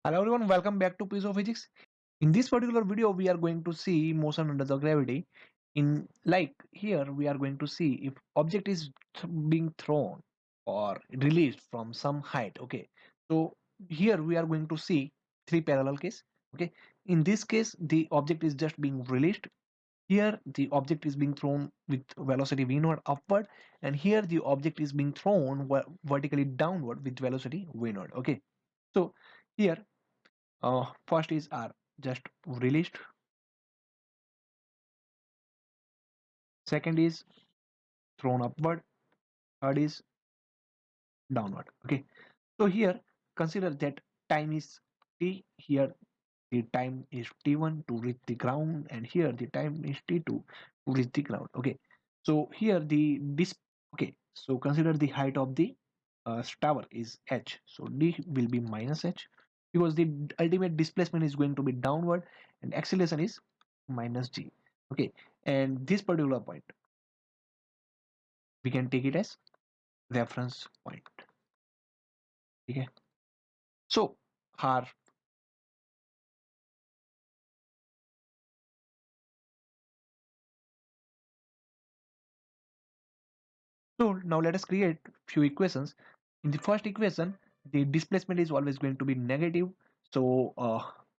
Hello everyone, welcome back to Piece of Physics. In this particular video, we are going to see motion under the gravity. In like here, we are going to see if object is being thrown or released from some height. Okay, so here we are going to see three parallel case. Okay, in this case, the object is just being released. Here, the object is being thrown with velocity v naught upward, and here the object is being thrown vertically downward with velocity v naught. Okay, so here first is are just released, second is thrown upward, third is downward. Okay, so here consider that time is t. Here the time is t1 to reach the ground, and here the time is t2 to reach the ground. Okay, so here the this okay, so consider the height of the tower is h, so d will be minus h because the ultimate displacement is going to be downward and acceleration is minus g. Okay, and this particular point we can take it as reference point. Okay, so our so now let us create few equations. In the first equation, the displacement is always going to be negative, so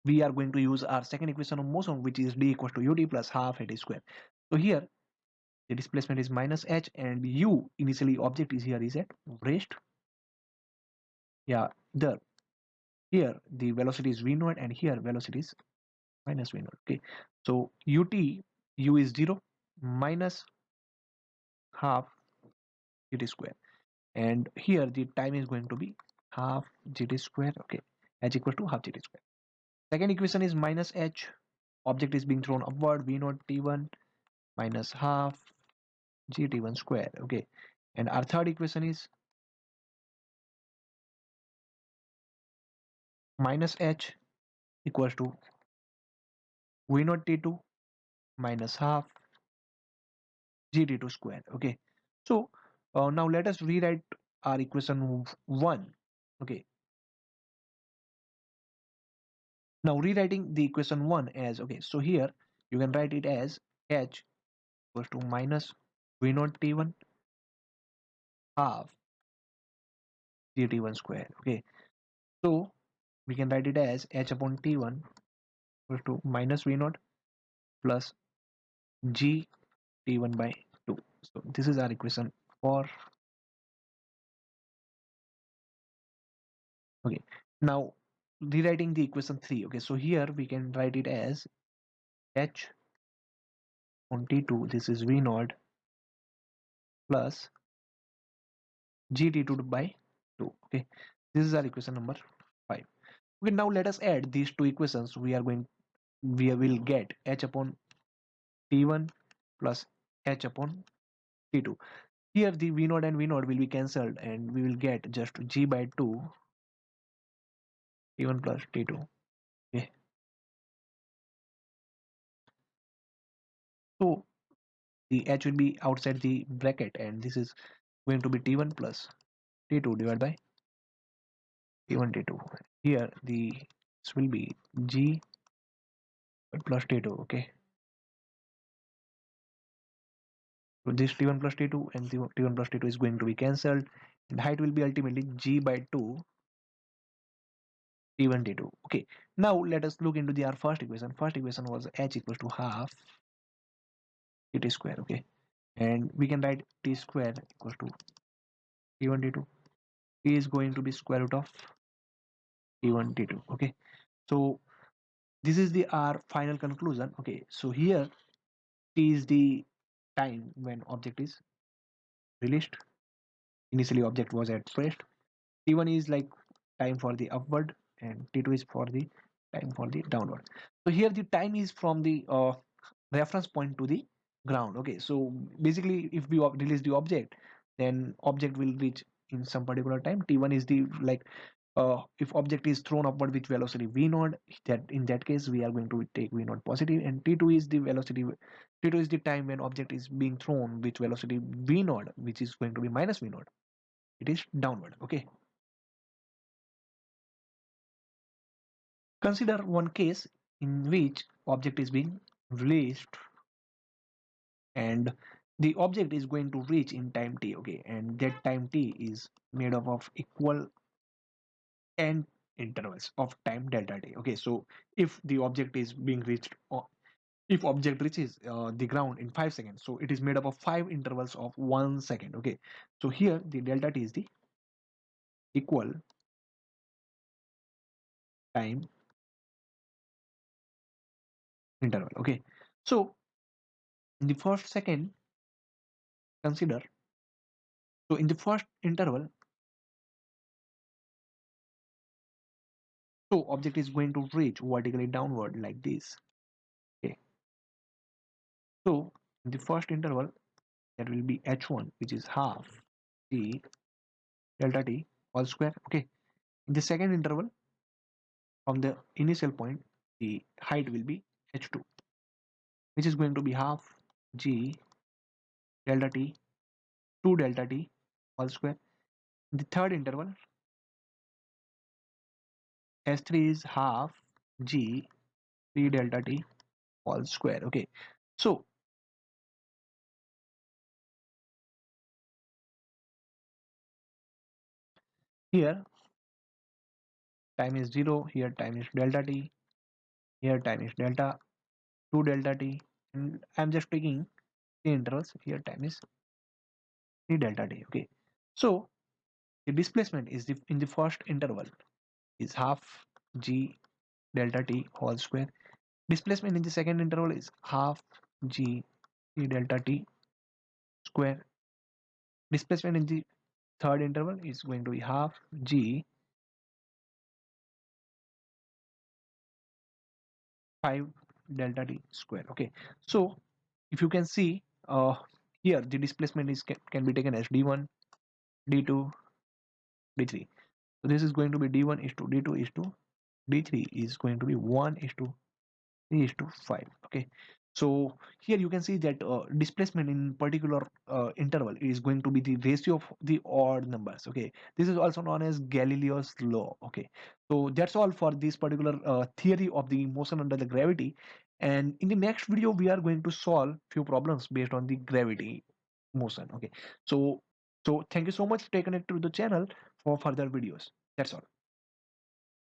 we are going to use our second equation of motion, which is d equals to ut plus half at square. So here the displacement is minus h, and u initially object is here is at rest. Yeah, there. Here the velocity is v naught, and here velocity is minus v naught. Okay, so ut u is 0 minus half gt square, and here the time is going to be half gt square. Okay, h equals to half gt square. Second equation is minus h, object is being thrown upward, v naught t1 minus half gt1 square. Okay, and our third equation is minus h equals to v naught t2 minus half gt2 square. Okay, so now let us rewrite our equation 1. Okay, now rewriting the equation 1 as, okay, so here you can write it as h equals to minus v naught t1 half gt1 square. Okay, so we can write it as h upon t1 equals to minus v naught plus g t1 by 2. So this is our equation for. Okay, now rewriting the equation 3. Okay, so here we can write it as h on t2, this is v naught plus gt2 by 2. Okay, this is our equation number 5. Okay, now let us add these two equations. We will get h upon t1 plus h upon t2. Here the v naught and v naught will be cancelled, and we will get just g by 2 t1 plus t2. Okay, so the h will be outside the bracket, and this is going to be t1 plus t2 divided by t1 t2. Here the this will be g plus t2. Okay, so this t1 plus t2 and the t1 plus t2 is going to be cancelled, and height will be ultimately g by 2 t1 t2. Okay, now let us look into the our first equation. First equation was h equals to half t square. Okay, and we can write t square equals to t1 t2. T is going to be square root of t1 t2. Okay, so this is the our final conclusion. Okay, so here t is the time when object is released. Initially object was at rest. T1 is like time for the upward, and T2 is for the time for the downward. So here the time is from the reference point to the ground. Okay, so basically if we release the object, then object will reach in some particular time. T1 is the like if object is thrown upward with velocity v naught, that in that case we are going to take v naught positive, and t2 is the velocity. T2 is the time when object is being thrown with velocity v naught, which is going to be minus v naught. It is downward. Okay, Consider one case in which object is being released and the object is going to reach in time t, okay, and that time t is made up of equal n intervals of time delta t, okay. So if the object is being reached, or if object reaches the ground in 5 seconds, so it is made up of 5 intervals of 1 second, okay. So here the delta t is the equal time interval, okay. So in the first second, consider, so in the first interval, so object is going to reach vertically downward like this, okay. So in the first interval, that will be h1, which is half g delta t all square, okay. In the second interval, from the initial point, the height will be h2, which is going to be half g delta t 2 delta t all square. In the third interval, s3 is half g 3 delta t all square, okay. So here time is 0, here time is delta t, here time is delta 2 delta t, and I'm just taking the intervals, here time is 3 delta t, okay. So the displacement is in the first interval is half g delta t whole square. Displacement in the second interval is half g t delta t square. Displacement in the third interval is going to be half g 5 delta t square, okay. So if you can see, here the displacement is can be taken as d1, d2, d3. So this is going to be d1 is to d2 is to d3 is going to be 1 is to 3 is to 5, okay. So here you can see that displacement in particular interval is going to be the ratio of the odd numbers, okay. This is also known as Galileo's law, okay. So that's all for this particular theory of the motion under the gravity, and in the next video we are going to solve few problems based on the gravity motion, okay. So thank you so much, stay connected to the channel for further videos. That's all.